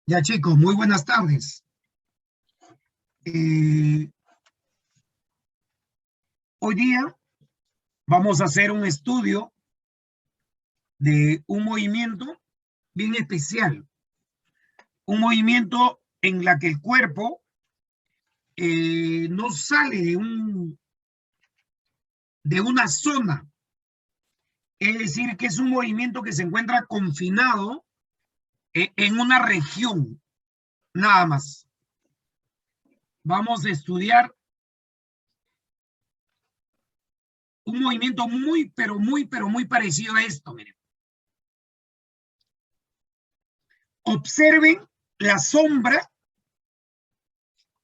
Ya chicos, muy buenas tardes. Eh, Hoy día vamos a hacer un estudio de un movimiento bien especial. Un movimiento en la que el cuerpo no sale de una zona. Es decir, que es un movimiento que se encuentra confinado en una región, nada más. Vamos a estudiar un movimiento muy, pero muy parecido a esto. Miren. Observen la sombra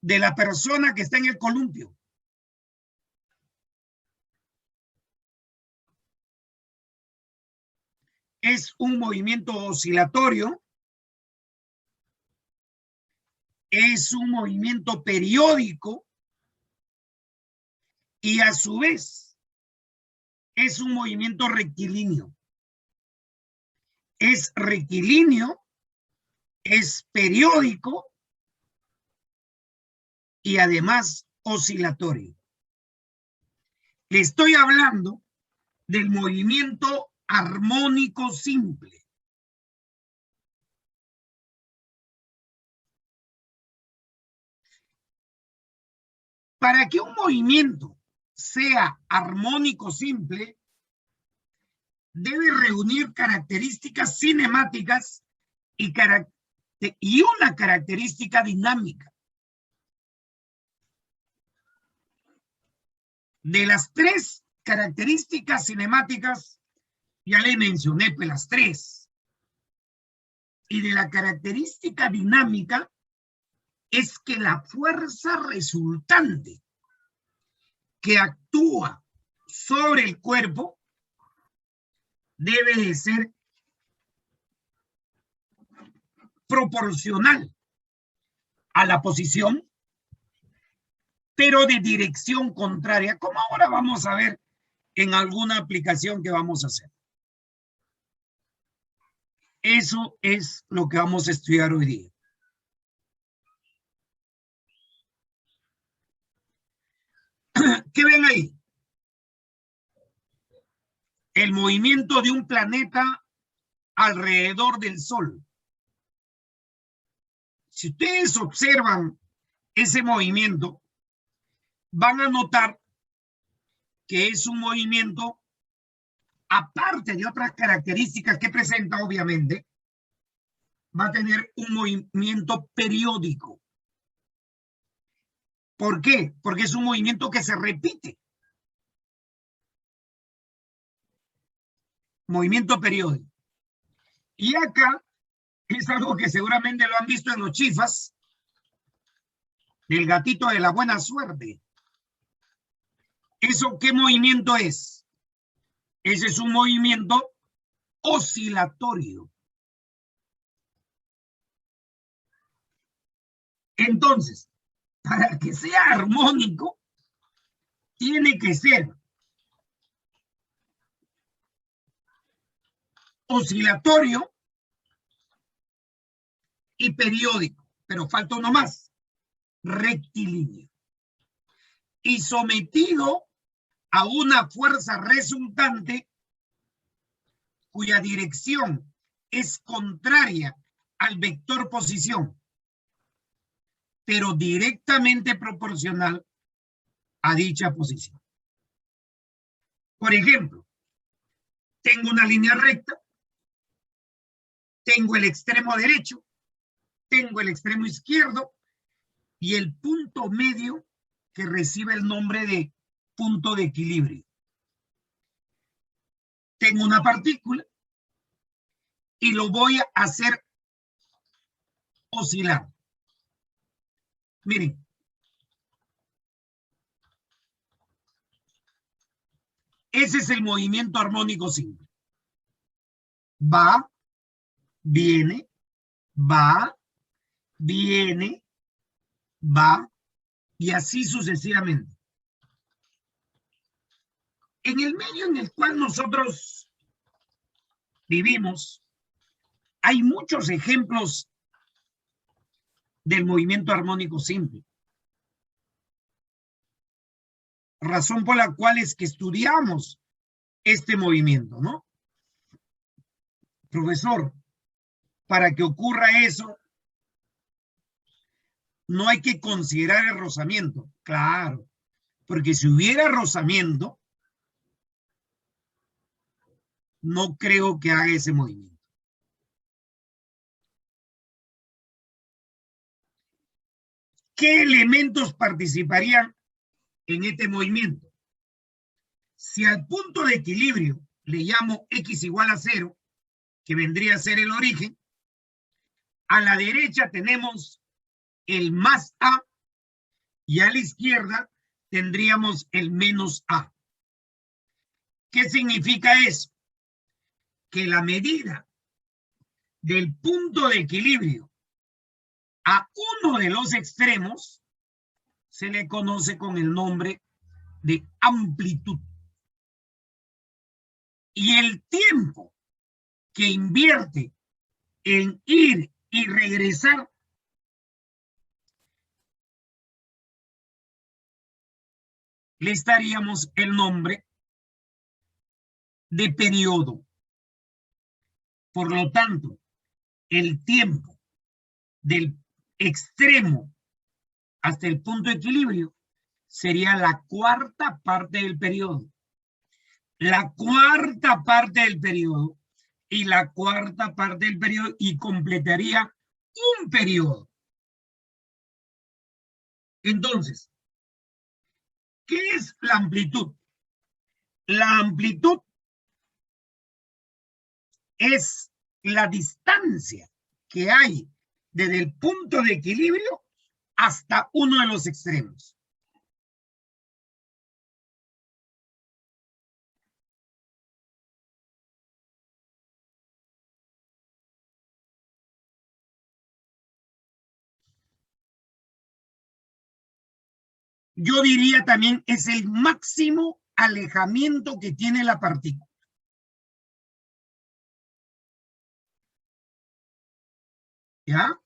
de la persona que está en el columpio. Es un movimiento oscilatorio, es un movimiento periódico y a su vez es un movimiento rectilíneo. Es rectilíneo, es periódico y además oscilatorio. Le estoy hablando del movimiento armónico simple. Para que un movimiento sea armónico simple, debe reunir características cinemáticas y una característica dinámica. De las tres características cinemáticas, ya le mencioné pues las tres. Y de la característica dinámica es que la fuerza resultante que actúa sobre el cuerpo debe de ser proporcional a la posición, pero de dirección contraria, como ahora vamos a ver en alguna aplicación que vamos a hacer. Eso es lo que vamos a estudiar hoy día. ¿Qué ven ahí? El movimiento de un planeta alrededor del Sol. Si ustedes observan ese movimiento, van a notar que es un movimiento, aparte de otras características que presenta, obviamente, va a tener un movimiento periódico. ¿Por qué? Porque es un movimiento que se repite. Movimiento periódico. Y acá es algo que seguramente lo han visto en los chifas, del gatito de la buena suerte. ¿Eso qué movimiento es? Ese es un movimiento oscilatorio. Entonces, para que sea armónico, tiene que ser oscilatorio y periódico, pero falta uno más, rectilíneo. Y sometido a una fuerza resultante cuya dirección es contraria al vector posición, pero directamente proporcional a dicha posición. Por ejemplo, tengo una línea recta, tengo el extremo derecho, tengo el extremo izquierdo y el punto medio que recibe el nombre de punto de equilibrio. Tengo una partícula y lo voy a hacer oscilar. Miren, ese es el movimiento armónico simple. Va, viene, va, viene, va, y así sucesivamente. En el medio en el cual nosotros vivimos, hay muchos ejemplos del movimiento armónico simple. Razón por la cual es que estudiamos este movimiento, ¿no? Profesor, para que ocurra eso, no hay que considerar el rozamiento. Claro, porque si hubiera rozamiento, no creo que haga ese movimiento. ¿Qué elementos participarían en este movimiento? Si al punto de equilibrio le llamo x igual a 0, que vendría a ser el origen, a la derecha tenemos el más a y a la izquierda tendríamos el menos a. ¿Qué significa eso? Que la medida del punto de equilibrio a uno de los extremos se le conoce con el nombre de amplitud. Y el tiempo que invierte en ir y regresar le estaríamos el nombre de periodo. Por lo tanto, el tiempo del extremo hasta el punto de equilibrio sería la cuarta parte del periodo. La cuarta parte del periodo y la cuarta parte del periodo y completaría un periodo. Entonces, ¿qué es la amplitud? La amplitud es la distancia que hay desde el punto de equilibrio hasta uno de los extremos. Yo diría también es el máximo alejamiento que tiene la partícula. ¿Ya?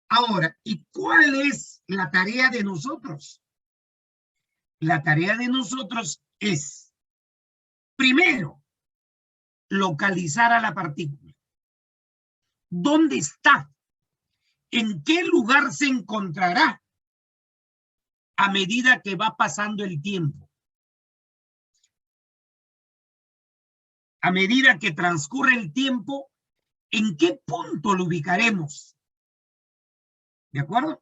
Ahora, ¿y cuál es la tarea de nosotros? La tarea de nosotros es, primero, localizar a la partícula. ¿Dónde está? ¿En qué lugar se encontrará a medida que va pasando el tiempo? A medida que transcurre el tiempo, ¿en qué punto lo ubicaremos? ¿De acuerdo?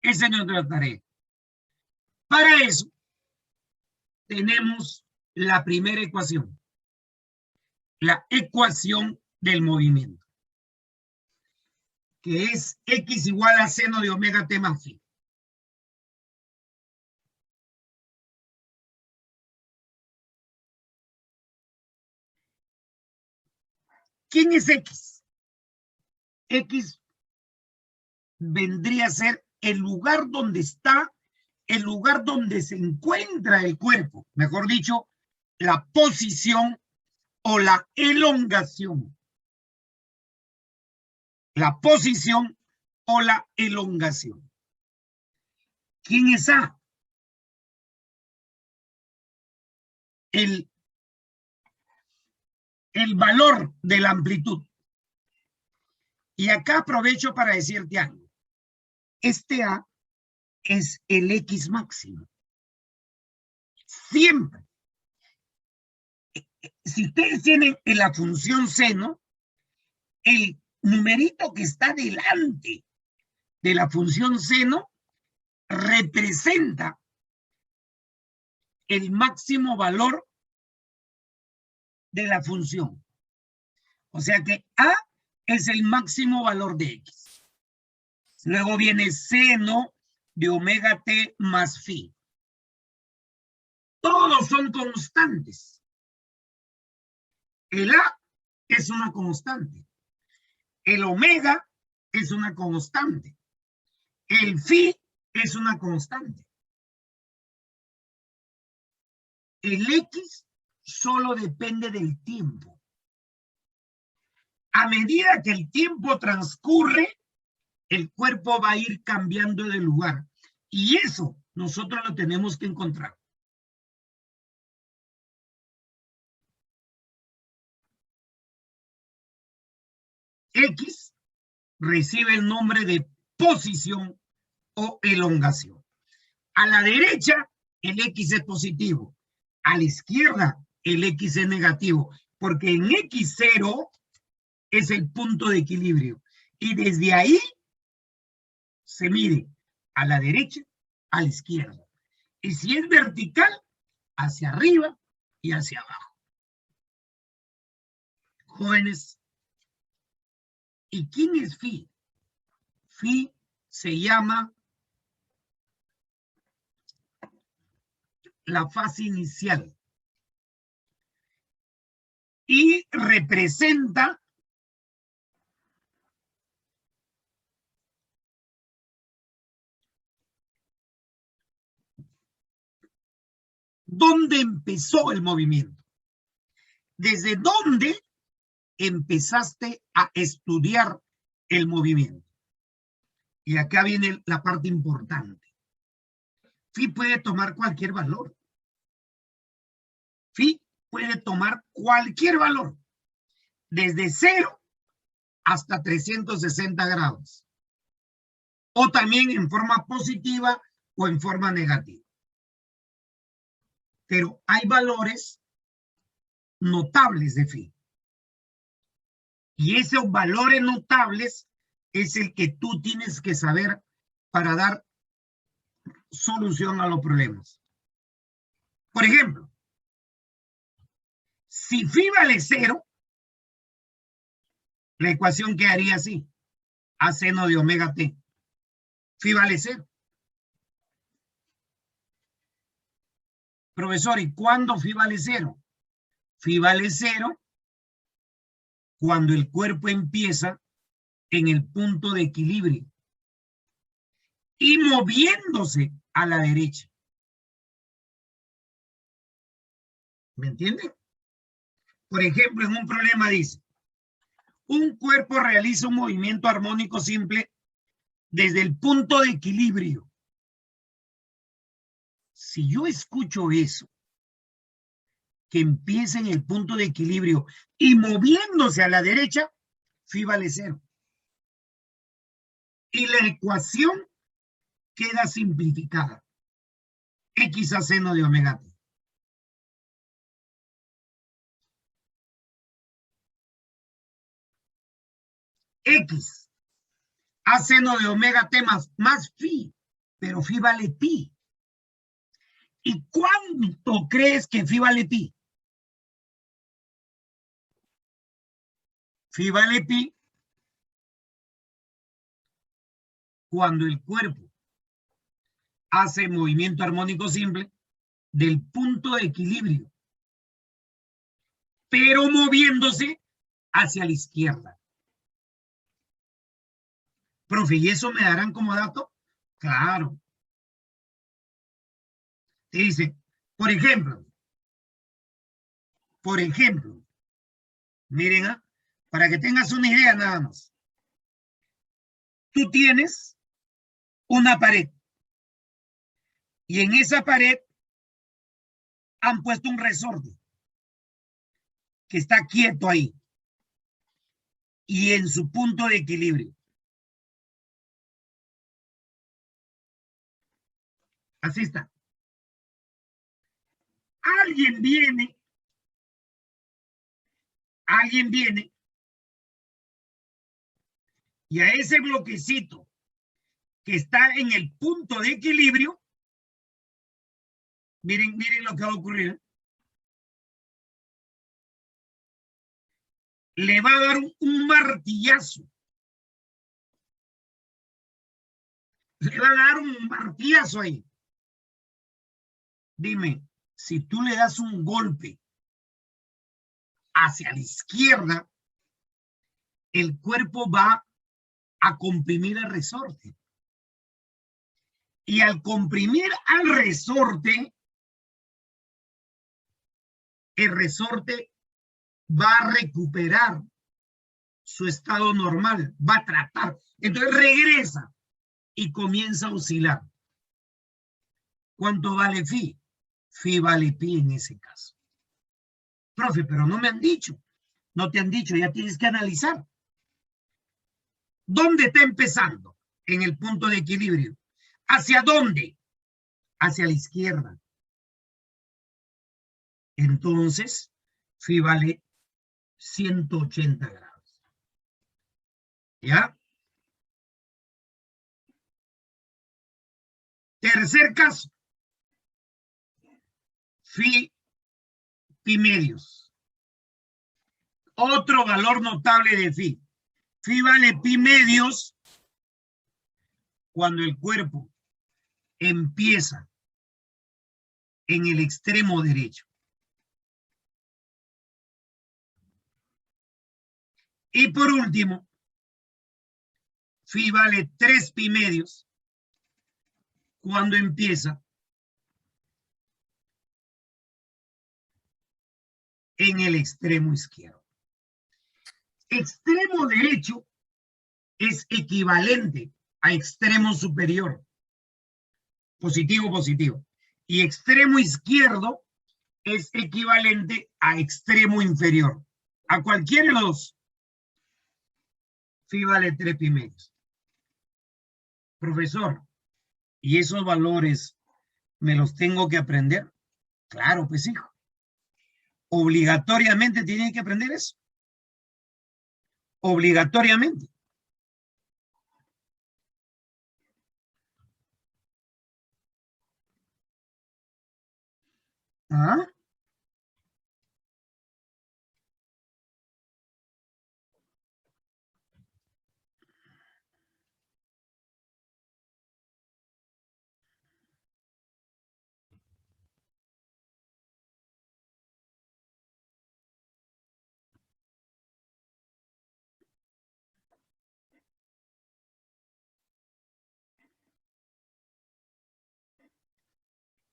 Esa es nuestra tarea. Para eso, tenemos la primera ecuación. La ecuación del movimiento. Que es x igual a seno de omega t más phi. ¿Quién es X? X vendría a ser el lugar donde está, el lugar donde se encuentra el cuerpo, mejor dicho, la posición o la elongación. La posición o la elongación. ¿Quién es A? El valor de la amplitud. Y acá aprovecho para decirte algo. Este A es el X máximo. Siempre. Si ustedes tienen en la función seno, el numerito que está delante de la función seno representa el máximo valor de la función. O sea que A es el máximo valor de X. Luego viene seno de omega t más phi. Todos son constantes. El A es una constante. El omega es una constante. El phi es una constante. El X solo depende del tiempo. A medida que el tiempo transcurre, el cuerpo va a ir cambiando de lugar. Y eso nosotros lo tenemos que encontrar. X recibe el nombre de posición o elongación. A la derecha, el X es positivo. A la izquierda, el X es negativo. Porque en X0 es el punto de equilibrio. Y desde ahí se mide a la derecha, a la izquierda. Y si es vertical, hacia arriba y hacia abajo. Jóvenes, ¿y quién es Phi? Phi se llama la fase inicial y representa dónde empezó el movimiento, desde dónde empezaste a estudiar el movimiento. Y acá viene la parte importante. Phi puede tomar cualquier valor. Phi puede tomar cualquier valor, desde 0 hasta 360 grados. O también en forma positiva o en forma negativa. Pero hay valores notables de Phi. Y esos valores notables es el que tú tienes que saber para dar solución a los problemas. Por ejemplo, si Phi vale 0, la ecuación quedaría así. A seno de omega t. Phi vale 0. Profesor, ¿y cuándo Phi vale 0? Phi vale 0 cuando el cuerpo empieza en el punto de equilibrio y moviéndose a la derecha. ¿Me entienden? Por ejemplo, en un problema dice, un cuerpo realiza un movimiento armónico simple desde el punto de equilibrio. Si yo escucho eso, que empieza en el punto de equilibrio y moviéndose a la derecha, Phi vale 0. Y la ecuación queda simplificada. X a seno de omega t. X a seno de omega t más Phi, pero Phi vale pi. ¿Y cuánto crees que Phi vale pi? Phi vale pi cuando el cuerpo hace movimiento armónico simple del punto de equilibrio, pero moviéndose hacia la izquierda. Profe, ¿y eso me darán como dato? Claro. Te dice, por ejemplo, miren, para que tengas una idea nada más. Tú tienes una pared y en esa pared han puesto un resorte que está quieto ahí y en su punto de equilibrio. Así está. Alguien viene y a ese bloquecito que está en el punto de equilibrio, miren lo que va a ocurrir. Le va a dar un martillazo. Le va a dar un martillazo ahí. Dime, si tú le das un golpe hacia la izquierda, el cuerpo va a comprimir el resorte. Y al comprimir al resorte, el resorte va a recuperar su estado normal, va a tratar. Entonces regresa y comienza a oscilar. ¿Cuánto vale phi? Phi vale pi en ese caso. Profe, pero no me han dicho. No te han dicho, ya tienes que analizar. ¿Dónde está empezando? En el punto de equilibrio. ¿Hacia dónde? Hacia la izquierda. Entonces, phi vale 180 grados. ¿Ya? Tercer caso. Phi medios. Otro valor notable de phi. Phi vale pi medios cuando el cuerpo empieza en el extremo derecho. Y por último, phi vale 3 pi medios cuando empieza en el extremo izquierdo. Extremo derecho es equivalente a extremo superior. Positivo, positivo. Y extremo izquierdo es equivalente a extremo inferior. A cualquiera de los dos. Phi vale 3 pi medios. Profesor, ¿y esos valores me los tengo que aprender? Claro, pues hijo. Obligatoriamente tienen que aprender eso. Obligatoriamente. ¿Ah?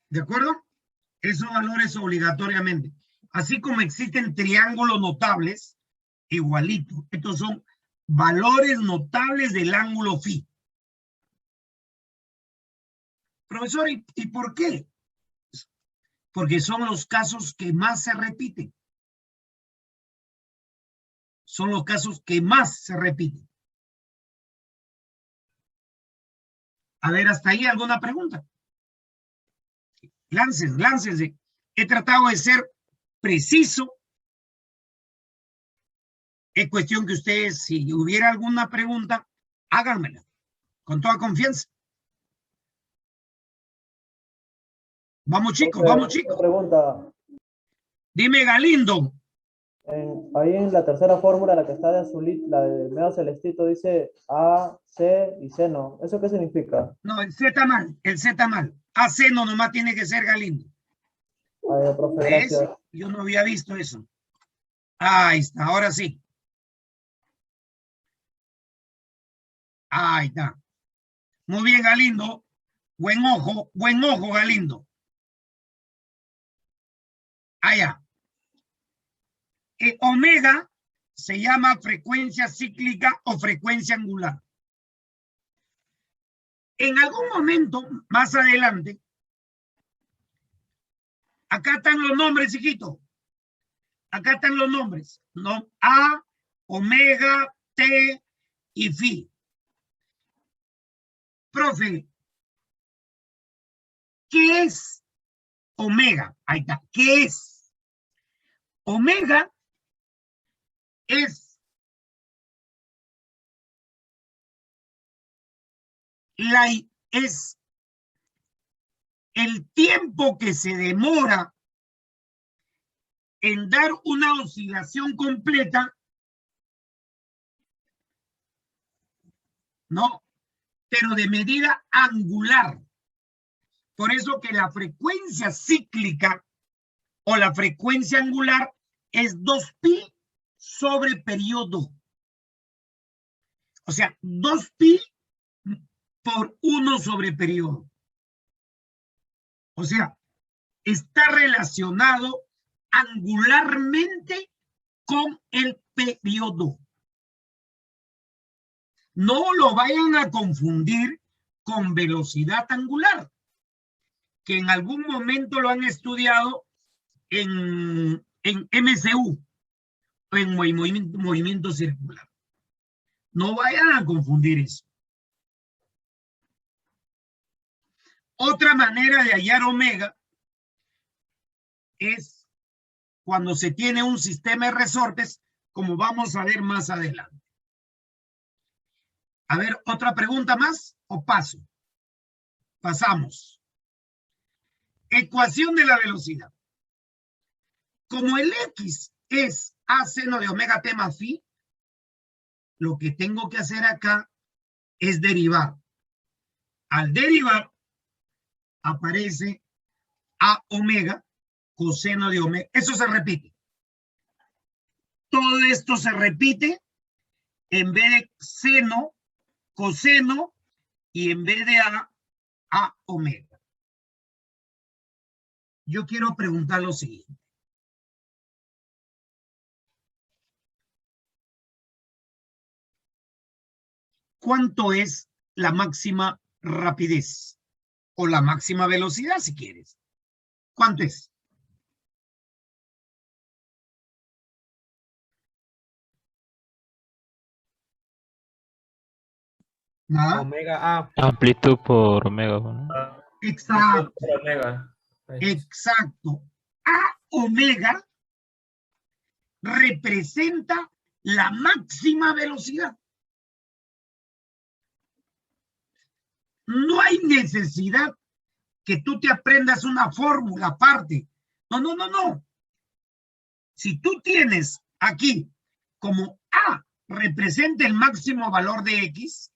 ¿De acuerdo? Esos valores obligatoriamente. Así como existen triángulos notables, igualito. Estos son valores notables del ángulo phi. Profesor, ¿y por qué? Porque son los casos que más se repiten. Son los casos que más se repiten. A ver, hasta ahí alguna pregunta. Láncense. He tratado de ser preciso. Es cuestión que ustedes, si hubiera alguna pregunta, háganmela con toda confianza. Vamos chicos, vamos chicos. Una pregunta. Dime, Galindo. Ahí en la tercera fórmula, la que está de azulito, la de medio celestito, dice A, C y seno. ¿Eso qué significa? No, el Z mal, el Z mal. AC no nomás tiene que ser Galindo. Ay, profe, ¿Ves? gracias. Yo no había visto eso. Ahí está, ahora sí. Ahí está. Muy bien, Galindo. Buen ojo, Galindo. Allá. Omega se llama frecuencia cíclica o frecuencia angular. En algún momento, más adelante, acá están los nombres, hijito. Acá están los nombres, ¿no? A, omega, T y phi. Profe, ¿qué es omega? Ahí está, ¿qué es? Omega es el tiempo que se demora en dar una oscilación completa, ¿no? Pero de medida angular. Por eso que la frecuencia cíclica o la frecuencia angular es 2pi sobre periodo. O sea, 2pi por 1 sobre periodo. O sea, está relacionado angularmente con el periodo. No lo vayan a confundir con velocidad angular, que en algún momento lo han estudiado en MCU, en movimiento circular. No vayan a confundir eso. Otra manera de hallar omega es cuando se tiene un sistema de resortes, como vamos a ver más adelante. A ver, ¿otra pregunta más o paso? Pasamos. Ecuación de la velocidad. Como el X es a seno de omega t más phi, lo que tengo que hacer acá es derivar. Al derivar, aparece a omega coseno de omega. Eso se repite. Todo esto se repite en vez de seno, coseno y en vez de a omega. Yo quiero preguntar lo siguiente. ¿Cuánto es la máxima rapidez? O la máxima velocidad, si quieres. ¿Cuánto es? ¿Nada? Omega A. Amplitud por omega, ¿no? Exacto. Por omega. Exacto. A omega representa la máxima velocidad. No hay necesidad que tú te aprendas una fórmula aparte. No, no, no, no. Si tú tienes aquí como A representa el máximo valor de X,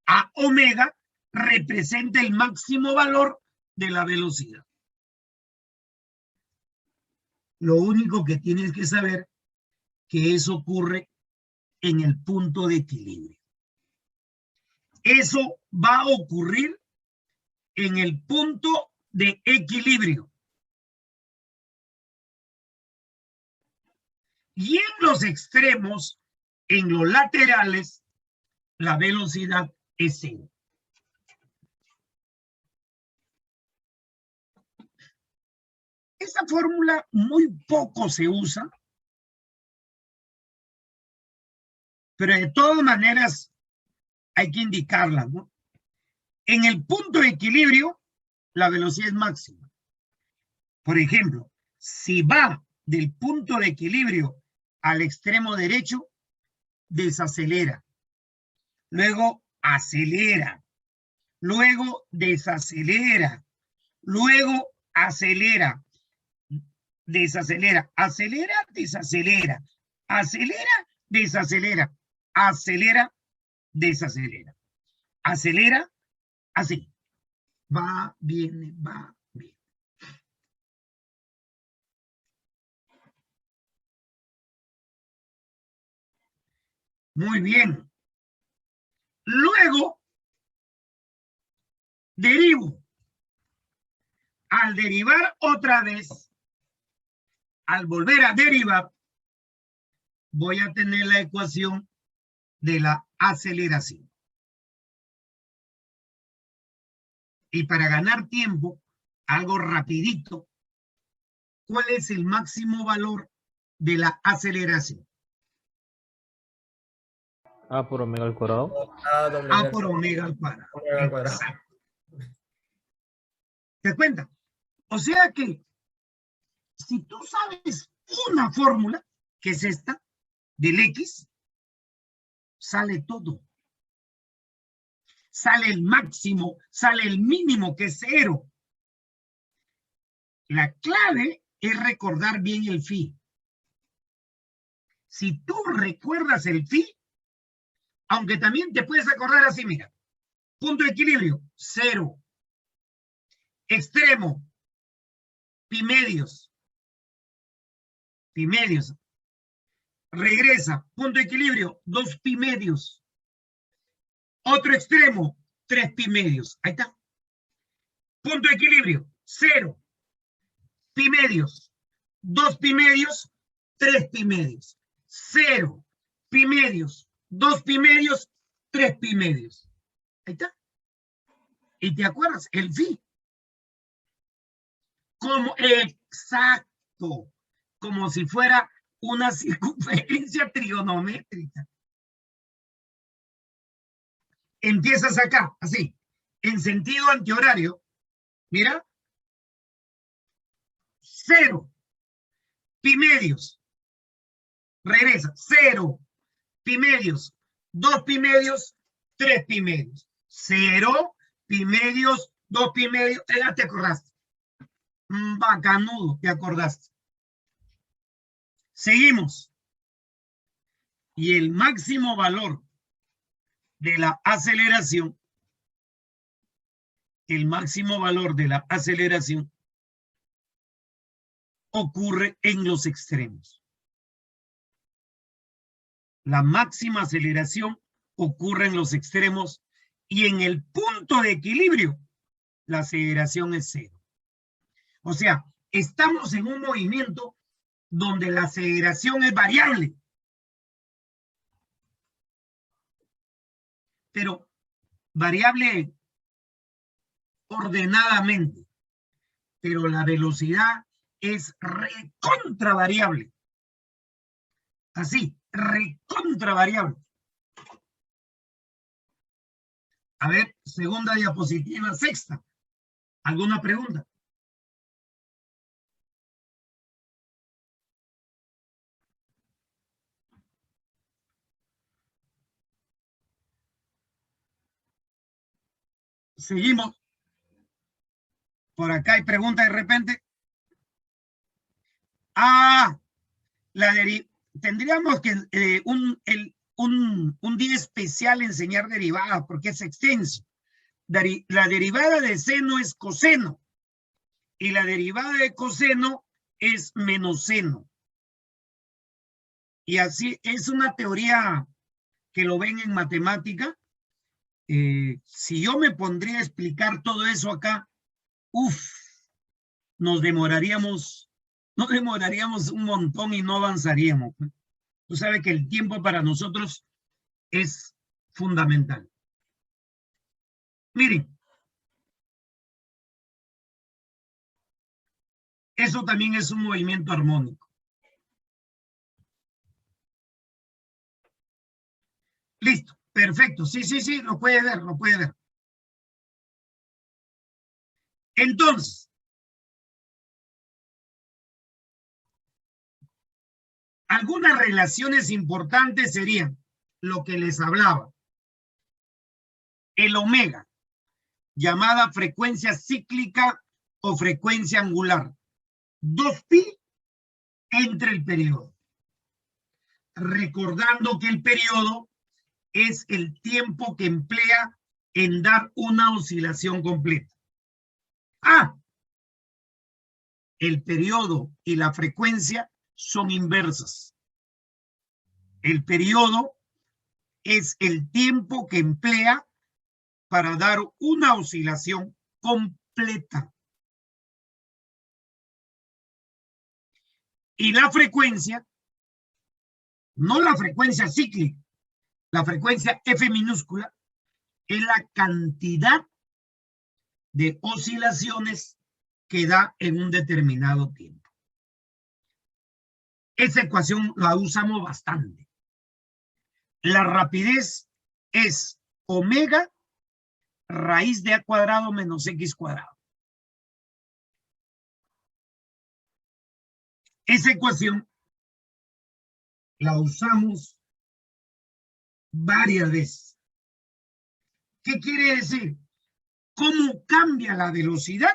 A omega representa el máximo valor de la velocidad. Lo único que tienes que saber que eso ocurre en el punto de equilibrio. Eso va a ocurrir en el punto de equilibrio. Y en los extremos, en los laterales, la velocidad es cero. Esta fórmula muy poco se usa, pero de todas maneras hay que indicarla, ¿no? En el punto de equilibrio, la velocidad es máxima. Por ejemplo, si va del punto de equilibrio al extremo derecho, desacelera. Luego acelera. Luego desacelera. Luego acelera. Desacelera. Acelera, desacelera. Acelera, desacelera. Acelera, desacelera. Acelera, así. Va, viene, va, viene. Muy bien. Luego, derivo. Al derivar otra vez, al volver a derivar, voy a tener la ecuación de la aceleración. Y para ganar tiempo, algo rapidito, ¿cuál es el máximo valor de la aceleración? A por omega al cuadrado. A por omega al cuadrado. Exacto. ¿Te das cuenta? O sea que si tú sabes una fórmula, que es esta, del X, sale todo. Sale el máximo, sale el mínimo, que es cero. La clave es recordar bien el phi. Si tú recuerdas el phi, aunque también te puedes acordar así, mira, punto de equilibrio, cero. Extremo, pi medios. Pi medios. Regresa, punto de equilibrio, 2 pi medios. Otro extremo, 3 pi medios. Ahí está. Punto de equilibrio, 0. Pi medios, 2 pi medios, 3 pi medios. 0, pi medios, 2 pi medios, 3 pi medios. Ahí está. ¿Y te acuerdas? El phi. Como exacto. Como si fuera una circunferencia trigonométrica. Empiezas acá, así. En sentido antihorario. Mira. 0. Pi medios. Regresa. 0. Pi medios. 2 pi medios. 3 pi medios. 0. Pi medios. 2 pi medios. Ya te acordaste. Bacanudo, te acordaste. Seguimos. Y el máximo valor de la aceleración, ocurre en los extremos. La máxima aceleración ocurre en los extremos y en el punto de equilibrio la aceleración es 0. O sea, estamos en un movimiento donde la aceleración es variable. Pero variable ordenadamente. Pero la velocidad es recontra variable. Así, recontra variable. A ver, segunda diapositiva, sexta. ¿Alguna pregunta? Seguimos. Por acá hay pregunta de repente. Tendríamos que un día especial enseñar derivadas porque es extenso. La derivada de seno es coseno y la derivada de coseno es menos seno. Y así es una teoría que lo ven en matemática. Si yo me pondría a explicar todo eso acá, nos demoraríamos un montón y no avanzaríamos. Tú sabes que el tiempo para nosotros es fundamental. Miren, eso también es un movimiento armónico. Listo, perfecto. Sí, lo puede ver, lo puede ver. Entonces, algunas relaciones importantes serían lo que les hablaba. El omega, llamada frecuencia cíclica o frecuencia angular. 2pi entre el periodo. Recordando que el periodo es el tiempo que emplea en dar una oscilación completa. El periodo y la frecuencia son inversas. El periodo es el tiempo que emplea para dar una oscilación completa. Y la frecuencia, no la frecuencia cíclica, la frecuencia F minúscula, es la cantidad de oscilaciones que da en un determinado tiempo. Esa ecuación la usamos bastante. La rapidez es omega raíz de a cuadrado menos x cuadrado. Esa ecuación la usamos varias veces. ¿Qué quiere decir? ¿Cómo cambia la velocidad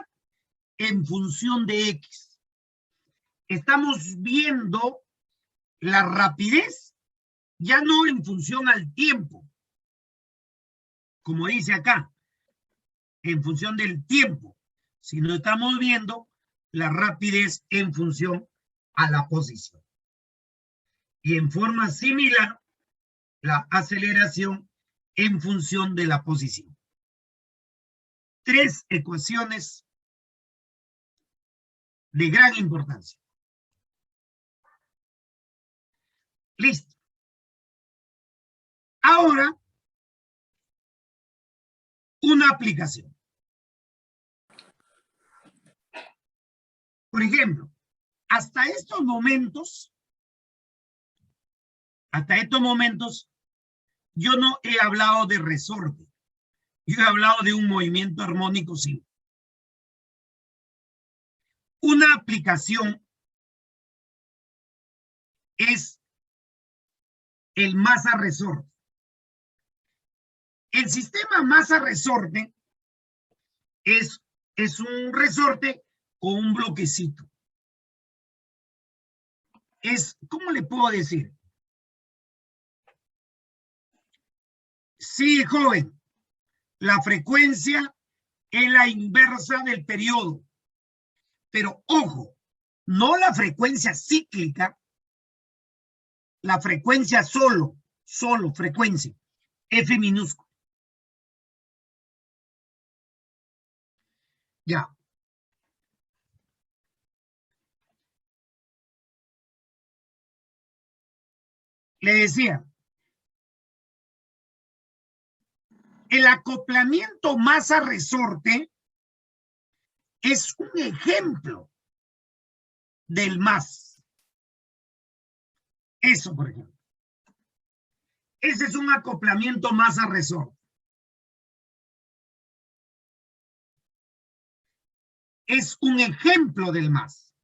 en función de x? Estamos viendo la rapidez ya no en función al tiempo, como dice acá, en función del tiempo, sino estamos viendo la rapidez en función a la posición. Y en forma similar, la aceleración en función de la posición. 3 ecuaciones de gran importancia. Listo. Ahora, una aplicación. Por ejemplo, hasta estos momentos, yo no he hablado de resorte. Yo he hablado de un movimiento armónico simple. Una aplicación es el masa-resorte. El sistema masa-resorte es un resorte con un bloquecito. ¿Cómo le puedo decir? Sí, joven, la frecuencia es la inversa del periodo. Pero ojo, no la frecuencia cíclica, la frecuencia solo frecuencia, F minúsculo. Ya. Le decía, el acoplamiento masa-resorte es un ejemplo del MAS. Eso, por ejemplo. Ese es un acoplamiento masa-resorte. Es un ejemplo del MAS.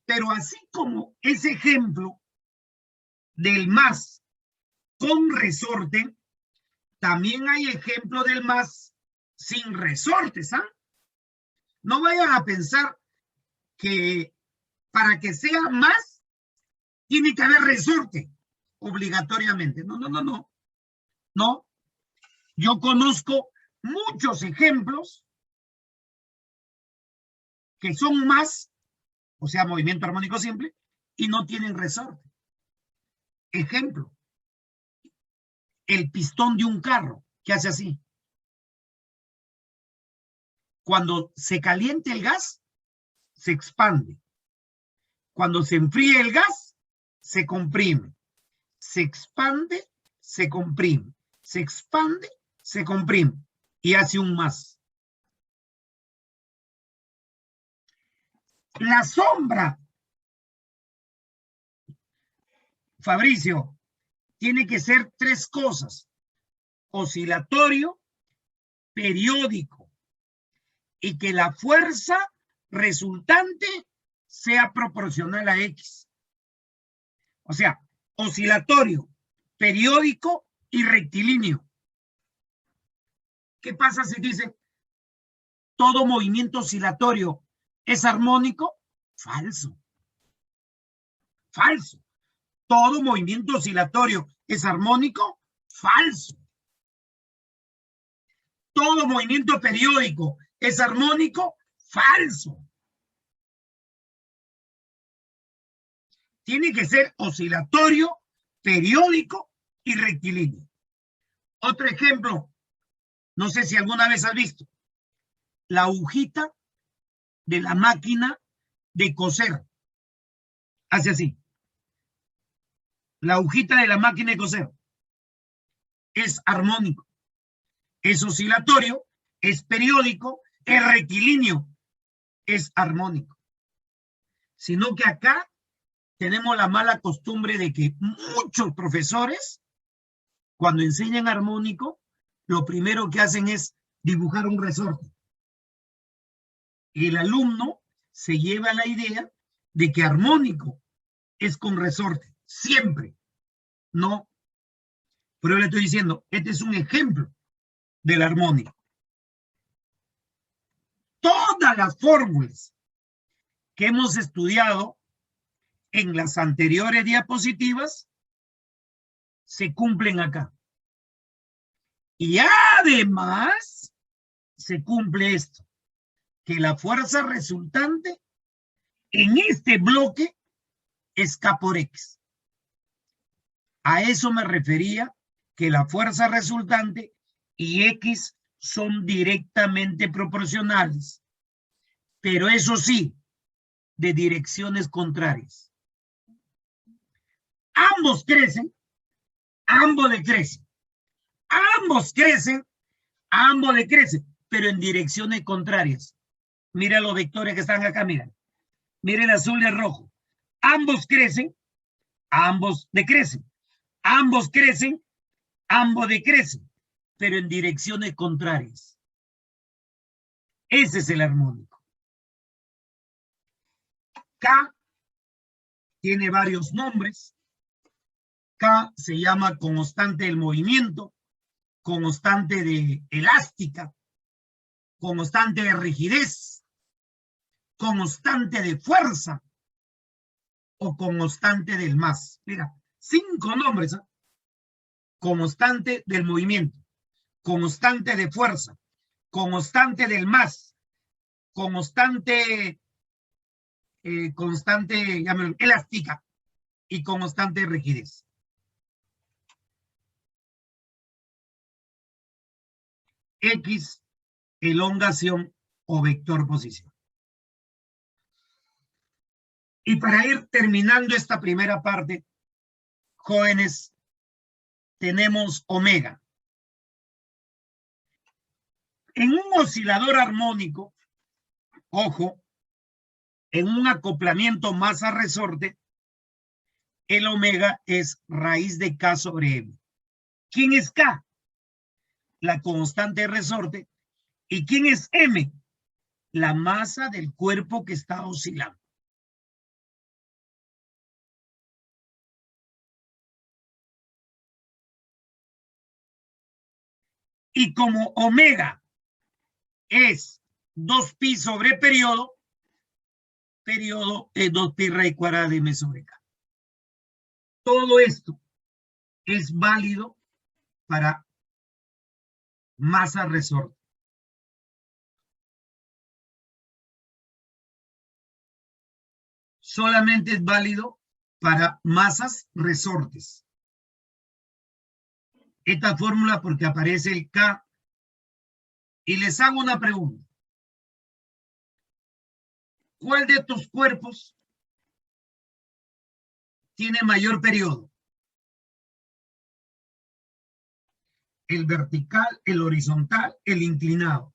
Pero así como ese ejemplo del MAS con resorte, también hay ejemplo del MAS sin resortes, ¿ah? No vayan a pensar que para que sea MAS tiene que haber resorte obligatoriamente. No. No. Yo conozco muchos ejemplos que son MAS, o sea, movimiento armónico simple, y no tienen resorte. Ejemplo, el pistón de un carro, que hace así. Cuando se calienta el gas, se expande. Cuando se enfría el gas, se comprime. Se expande, se comprime. Se expande, se comprime. Y hace un MAS. La sombra, Fabricio, tiene que ser tres cosas: oscilatorio, periódico, y que la fuerza resultante sea proporcional a X. O sea, oscilatorio, periódico y rectilíneo. ¿Qué pasa si dice todo movimiento oscilatorio es armónico? Falso. Falso. Todo movimiento oscilatorio es armónico. Falso. Todo movimiento periódico es armónico. Falso. Tiene que ser oscilatorio, periódico y rectilíneo. Otro ejemplo, no sé si alguna vez has visto, la agujita de la máquina de coser. Hace así. La agujita de la máquina de coser es armónico, es oscilatorio, es periódico, es rectilíneo, es armónico. Sino que acá tenemos la mala costumbre de que muchos profesores, cuando enseñan armónico, lo primero que hacen es dibujar un resorte. Y el alumno se lleva la idea de que armónico es con resorte, siempre. No. Pero yo le estoy diciendo, este es un ejemplo del armónico. Todas las fórmulas que hemos estudiado en las anteriores diapositivas se cumplen acá. Y además se cumple esto, que la fuerza resultante en este bloque es K por X. A eso me refería, que la fuerza resultante y X son directamente proporcionales, pero eso sí, de direcciones contrarias. Ambos crecen, ambos decrecen. Ambos crecen, ambos decrecen, pero en direcciones contrarias. Mira los vectores que están acá, mira. Mira el azul y el rojo. Ambos crecen, ambos decrecen. Ambos crecen, ambos decrecen, pero en direcciones contrarias. Ese es el armónico. K tiene varios nombres. K se llama constante del movimiento, constante de elástica, constante de rigidez, constante de fuerza o constante del más. Mira, 5 nombres. Constante del movimiento, constante de fuerza, constante del más, constante elástica y constante de rigidez. X, elongación o vector posición. Y para ir terminando esta primera parte, jóvenes, tenemos omega. En un oscilador armónico, ojo, en un acoplamiento masa-resorte, el omega es raíz de K sobre M. ¿Quién es K? La constante de resorte. ¿Y quién es M? La masa del cuerpo que está oscilando. Y como omega es 2pi sobre periodo, periodo es 2pi raíz cuadrada de m sobre k. Todo esto es válido para masa resorte. Solamente es válido para masas resortes. Esta fórmula porque aparece el K. Y les hago una pregunta. ¿Cuál de estos cuerpos tiene mayor periodo? ¿El vertical, el horizontal, el inclinado?